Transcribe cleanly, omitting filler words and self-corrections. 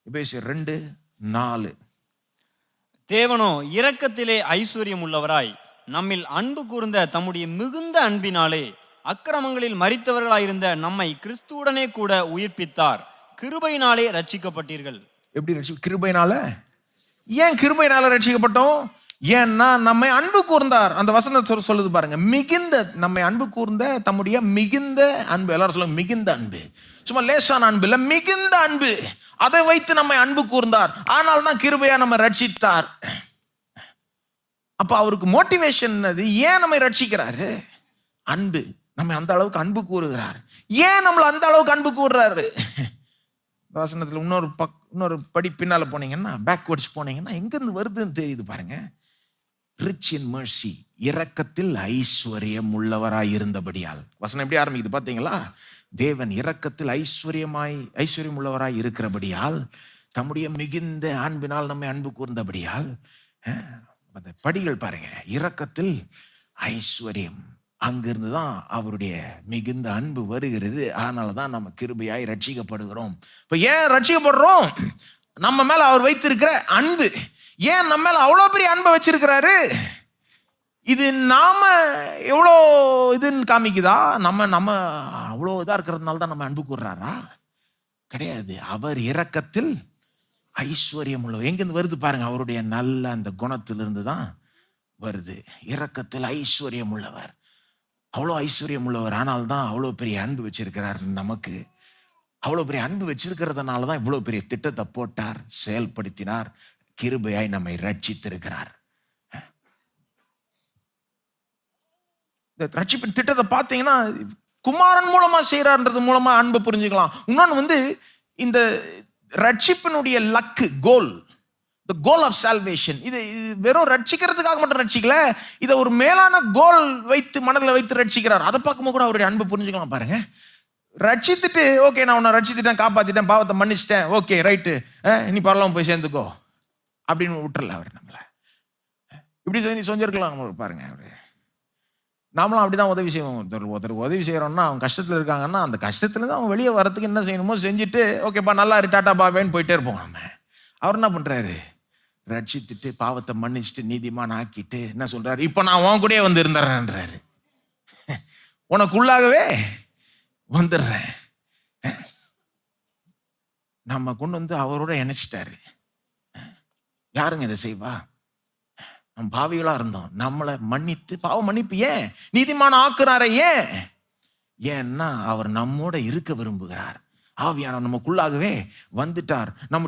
எபேசியர் 2:4. தேவனோ இரக்கத்திலே ஐஸ்வர்யம் உள்ளவராய் நம்மில் அன்பு கூர்ந்த தம்முடைய மிகுந்த அன்பினாலே அக்கிரமங்களில் மரித்தவர்களாயிருந்த நம்மை கிறிஸ்துவுடனே கூட உயிர்ப்பித்தார். கிருபையினாலே ரட்சிக்கப்பட்டீர்கள். எப்படி கிருபையினால? ஏன் கிருபையினால ரட்சிக்கப்பட்டோம்? ஏன்னா நம்மை அன்பு கூர்ந்தார். அந்த வசனத்தை சொல்லுது பாருங்க, மிகுந்த, நம்மை அன்பு கூர்ந்த தம்முடைய மிகுந்த அன்பு. எல்லாரும் சொல்லுங்க மிகுந்த அன்பு. சும்மா லேசான அன்பு இல்ல, மிகுந்த அன்பு. அதை வைத்து நம்மை அன்பு கூர்ந்தார். ஆனால் தான் கிருபையா நம்ம ரட்சித்தார். அப்ப அவருக்கு மோட்டிவேஷன் அது. ஏன் நம்மை ரட்சிக்கிறாரு? அன்பு. நம்ம அந்த அளவுக்கு அன்பு கூறுகிறார். ஏன் நம்மள அந்த அளவுக்கு அன்பு கூறுறாரு? வசனத்துல இன்னொரு படி பின்னால போனீங்கன்னா, பேக்வர்ட்ஸ் போனீங்கன்னா, எங்கிருந்து வருதுன்னு தெரியுது பாருங்க. ரிச் இன் மர்சி, இரக்கத்தில் ஐஸ்வர்யம் உள்ளவராய் இருந்தபடியால். வசனம் எப்படி ஆரம்பிக்குது பாத்தீங்களா? தேவன் இரக்கத்தில் ஐஸ்வர்யம் உள்ளவராய் இருக்கிறபடியால், தம்முடைய மிகுந்த அன்பினால் நம்மை அன்பு கூர்ந்தபடியால். அந்த படிகள் பாருங்க, இரக்கத்தில் ஐஸ்வர்யம். அங்கிருந்து தான் அவருடைய மிகுந்த அன்பு வருகிறது. அதனாலதான் நம்ம கிருபையாய் ரட்சிக்கப்படுகிறோம். இப்ப ஏன் ரட்சிக்கப்படுறோம்? நம்ம மேல அவர் வைத்திருக்கிற அன்பு. ஏன் நம்ம மேல அவ்வளவு பெரிய அன்பை வச்சிருக்கிறாரு? இது நாம எவ்வளோ இதுன்னு காமிக்குதா? நம்ம அவ்வளோ இதா இருக்கிறதுனால தான் நம்ம அன்பு கூறுறாரா? கிடையாது. அவர் இரக்கத்தில் ஐஸ்வர்யம் உள்ளவர். எங்கிருந்து வருது பாருங்க, அவருடைய நல்ல அந்த குணத்திலிருந்து தான் வருது. இரக்கத்தில் ஐஸ்வர்யம் உள்ளவர், அவ்வளோ ஐஸ்வர்யம் உள்ளவர். ஆனால் தான் அவ்வளோ பெரிய அன்பு வச்சிருக்கிறார் நமக்கு. அவ்வளோ பெரிய அன்பு வச்சிருக்கிறதுனால தான் இவ்வளோ பெரிய திட்டத்தை போட்டார், செயல்படுத்தினார், கிருபையாய் நம்மை ரட்சித்திருக்கிறார். இந்த ரட்சிப்பின் திட்டத்தை பார்த்தீங்கன்னா, குமாரன் மூலமா செய்யறாருன்றது மூலமா அன்பை புரிஞ்சுக்கலாம். இன்னொன்று இந்த ரட்சிப்பினுடைய லக்கு, goal, the goal of salvation. இது வெறும் ரட்சிக்கிறதுக்காக மட்டும் ரட்சிக்கல, இதை ஒரு மேலான கோல் வைத்து மனதில் வைத்து ரட்சிக்கிறார். அதை பார்க்கும்போது கூட அவருடைய அன்பை புரிஞ்சுக்கலாம் பாருங்க. ரட்சித்துட்டு, ஓகே நான் உன்னை ரட்சித்துட்டேன், காப்பாத்திட்டேன், பாவத்தை மன்னிச்சிட்டேன், ஓகே ரைட்டு, நீ பரவாயில்ல போய் சேர்ந்துக்கோ அப்படின்னு விட்டுறல அவர் நம்மள. இப்படி செஞ்சிருக்கலாம் பாருங்க. அவரு நாமளும் அப்படிதான் உதவி செய்வோம். ஒருத்தருக்கு உதவி செய்யறோம்னா, அவங்க கஷ்டத்துல இருக்காங்கன்னா, அந்த கஷ்டத்துல இருந்து அவங்க வெளியே வரதுக்கு என்ன செய்யணுமோ செஞ்சுட்டு, ஓகேப்பா நல்லா டாட்டா பாவேன்னு போயிட்டே இருப்போம் நம்ம. அவர் என்ன பண்றாரு? ரட்சித்துட்டு பாவத்தை மன்னிச்சுட்டு நீதிமான் ஆக்கிட்டு என்ன சொல்றாரு? இப்ப நான் உன் கூடயே வந்து இருந்துடுறேன்றாரு. உனக்குள்ளாகவே வந்துடுறேன். நம்ம கொண்டு அவரோட இணைச்சிட்டாரு. யாருங்க இதை செய்வா? நம்ம பாவிகளா இருந்தோம், நம்மளை மன்னித்து, பாவ மன்னிப்பு. ஏன் நீதிமான ஆக்குறாரு? ஏன்னா அவர் நம்மோட இருக்க விரும்புகிறார். ஆவியானவர் நமக்குள்ளாகவே வந்துட்டார். நம்ம